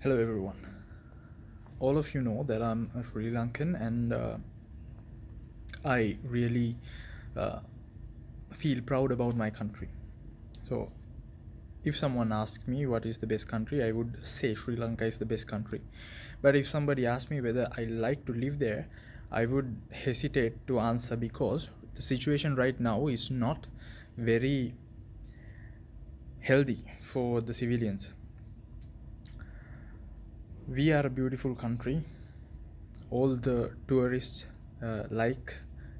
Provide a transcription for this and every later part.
Hello everyone. All of you know that I'm a Sri Lankan and I really uh, feel proud about my country. So, if someone asks me what is the best country, I would say Sri Lanka is the best country. But if somebody asks me whether I like to live there, I would hesitate to answer because the situation right now is not very healthy for the civilians. We are a beautiful country. All the tourists like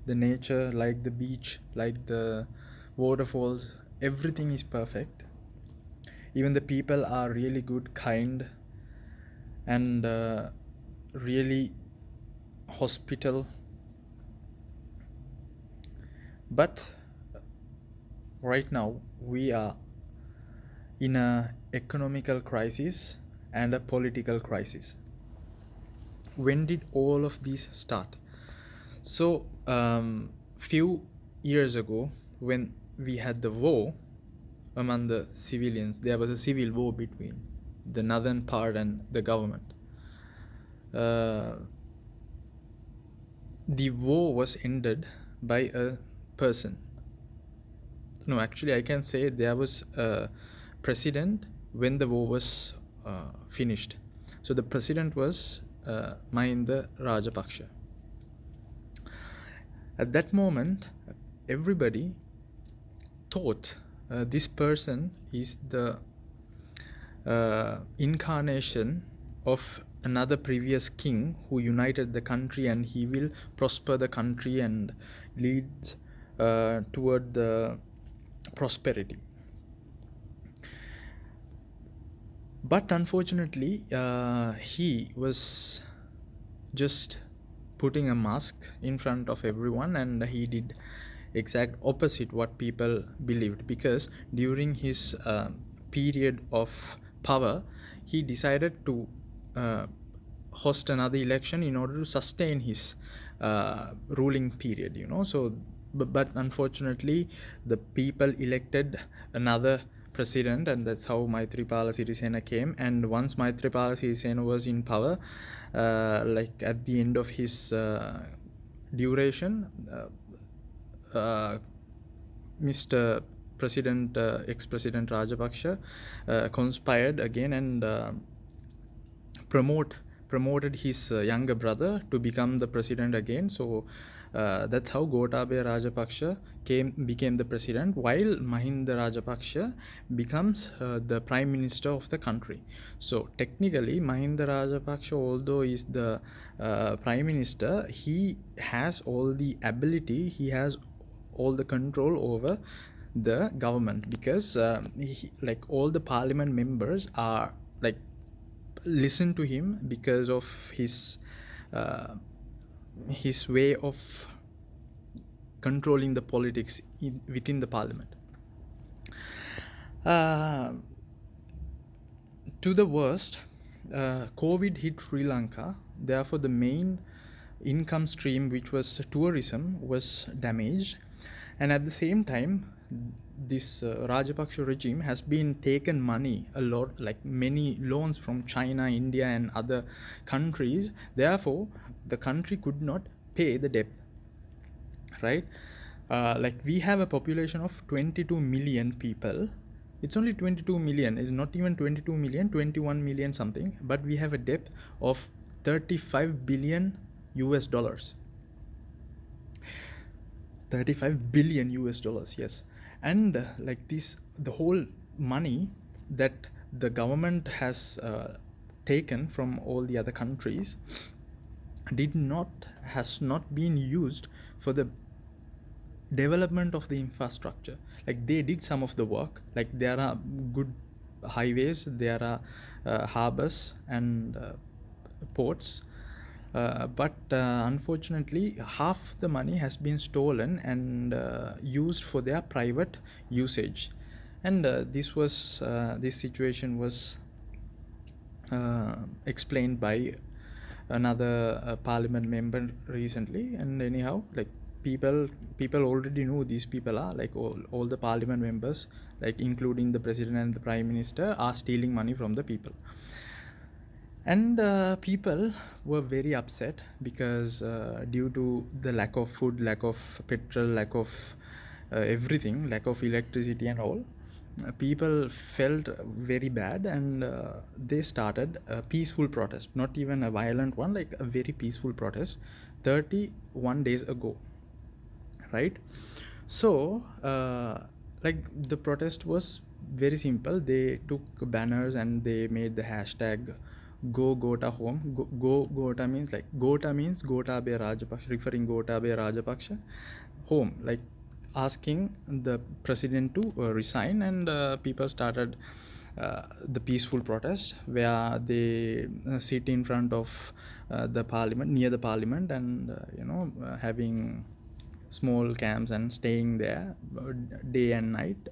the nature, like the beach, like the waterfalls. Everything is perfect. Even the people are really good, kind, and really hospital. But right now we are in a economical crisis and a political crisis. When did all of these start? So, few years ago, when we had the war among the civilians, there was a civil war between the northern part and the government. Uh, the war was ended by a person. No, actually, I can say there was a president when the war was finished. So the president was Mahinda Rajapaksha. At that moment, everybody thought this person is the incarnation of another previous king who united the country, and he will prosper the country and lead toward the prosperity. But unfortunately, he was just putting a mask in front of everyone, and he did exact opposite what people believed, because during his period of power he decided to uh, host another election in order to sustain his ruling period, so but unfortunately the people elected another president, and that's how Maithripala Sirisena came. And once Maithripala Sirisena was in power, like at the end of his duration, Mr. President, ex-president Rajapaksha conspired again and promoted his younger brother to become the president again. So that's how Gotabaya Rajapaksha became the president, while Mahinda Rajapaksha becomes the prime minister of the country. So technically, Mahinda Rajapaksha, although is the prime minister, he has all the ability, he has all the control over the government, because like all the parliament members are like listen to him because of uh, his way of controlling the politics within the parliament. Uh, to the worst, COVID hit Sri Lanka. Therefore, the main income stream, which was tourism, was damaged. And at the same time, this Rajapaksha regime has been taken money a lot, like many loans from China, India, and other countries. Therefore, the country could not pay the debt, right? Like we have a population of 22 million people. It's only 22 million. It's not even 22 million, 21 million something. But we have a debt of 35 billion US dollars. 35 billion US dollars, yes. And like this, the whole money that the government has taken from all the other countries has not been used for the development of the infrastructure. Like they did some of the work, like there are good highways, there are harbors and ports, but unfortunately half the money has been stolen and used for their private usage. And this situation was explained by another parliament member recently. And anyhow, like people already know these people are like all the parliament members, like including the president and the prime minister, are stealing money from the people. And people were very upset because due to the lack of food, lack of petrol, lack of everything, lack of electricity and all, people felt very bad, and they started a peaceful protest, not even a violent one, like a very peaceful protest 31 days ago, right? So like the protest was very simple. They took banners and they made the hashtag go Gota home. Go Gota means, like, Gota means Gotabaya Rajapaksha, referring Gotabaya Rajapaksha home, like asking the president to resign. And people started the peaceful protest where they sit in front of the parliament, near the parliament, and having small camps and staying there day and night,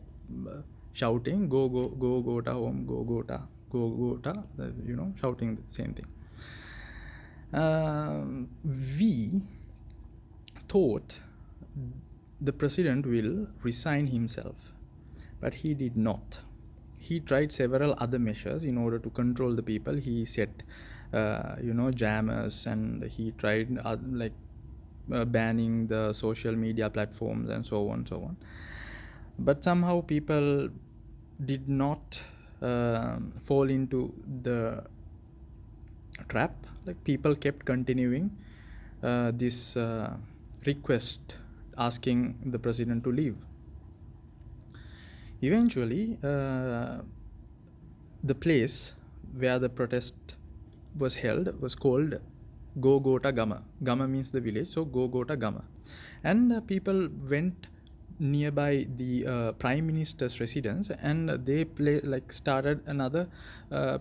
shouting go Gota home, go Gota, go Gota, shouting the same thing. We thought the president will resign himself, but he did not. He tried several other measures in order to control the people. He set jammers, and he tried banning the social media platforms and so on, so on. But somehow people did not fall into the trap. Like, people kept continuing this request, asking the president to leave. Eventually, the place where the protest was held was called Gogota Gama. Gama means the village, so Gogota Gama. And people went nearby the prime minister's residence, and they started another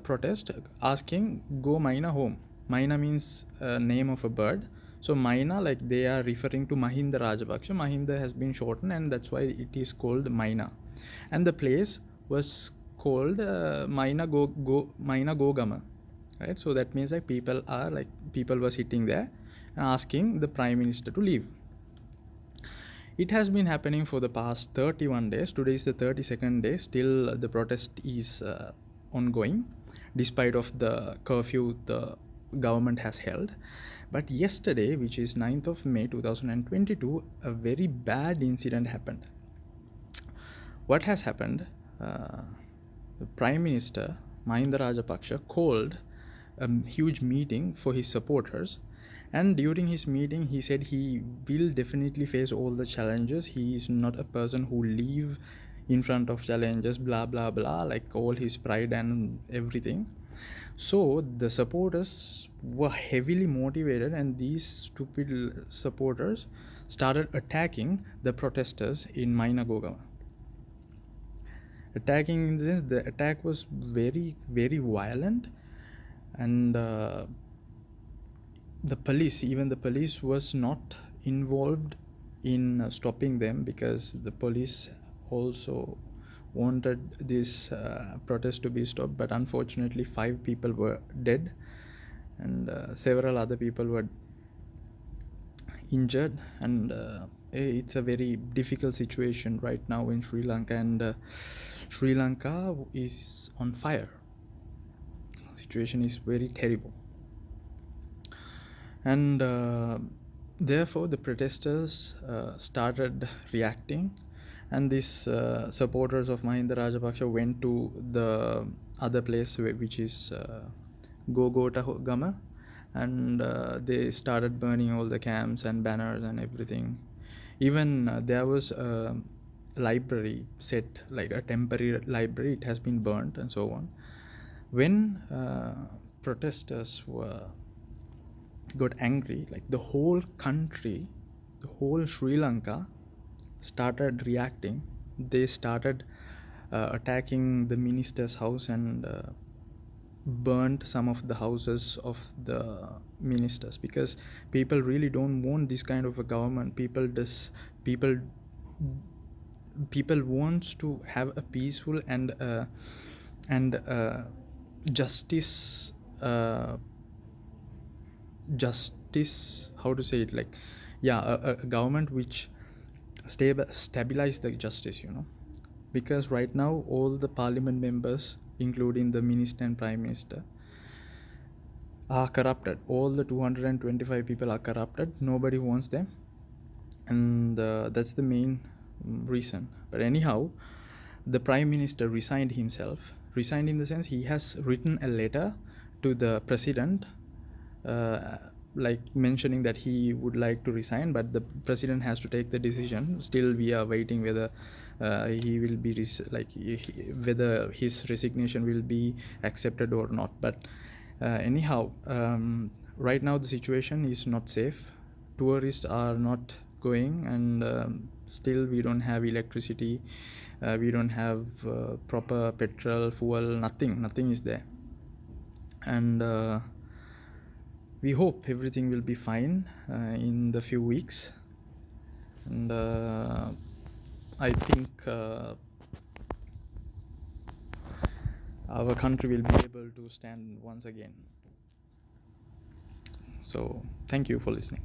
protest asking go Maina home. Maina means name of a bird. So Maina, like, they are referring to Mahinda Rajapaksha. Mahinda has been shortened, and that's why it is called Maina. And the place was called Maina Go Gama, right? So that means, like, people were sitting there and asking the prime minister to leave. It has been happening for the past 31 days. Today is the 32nd day. Still the protest is ongoing despite of the curfew the government has held. But yesterday, which is 9th of May 2022, a very bad incident happened. What has happened? The Prime Minister Mahinda Rajapaksha called a huge meeting for his supporters, and during his meeting he said he will definitely face all the challenges. He is not a person who leave in front of challenges, blah blah blah, like all his pride and everything. So the supporters were heavily motivated, and these stupid supporters started attacking the protesters in Mainagogama. Attacking in the sense, the attack was very very violent, and the police was not involved in stopping them, because the police also wanted this protest to be stopped. But unfortunately 5 people were dead, and several other people were injured, and it's a very difficult situation right now in Sri Lanka, and Sri Lanka is on fire. The situation is very terrible, and therefore the protesters started reacting, and these supporters of Mahinda Rajapaksha went to the other place, which is Gogota Gama, and they started burning all the camps and banners and everything. Even there was a library set, like a temporary library, it has been burnt and so on. When protesters got angry, like the whole country, the whole Sri Lanka started reacting. They started attacking the minister's house, and burnt some of the houses of the ministers, because people really don't want this kind of a government. People wants to have a peaceful and justice justice, how to say it, like, yeah, a government which stabilize the justice, because right now all the parliament members, including the minister and prime minister, are corrupted. All the 225 people are corrupted. Nobody wants them, and that's the main reason. But anyhow, the prime minister resigned himself. Resigned in the sense he has written a letter to the president, uh, like mentioning that he would like to resign, but the president has to take the decision. Still, we are waiting whether he will be whether his resignation will be accepted or not. But anyhow, right now the situation is not safe. Tourists are not going, and still we don't have electricity, we don't have proper petrol, fuel, nothing is there. And we hope everything will be fine in the few weeks. And I think our country will be able to stand once again. So thank you for listening.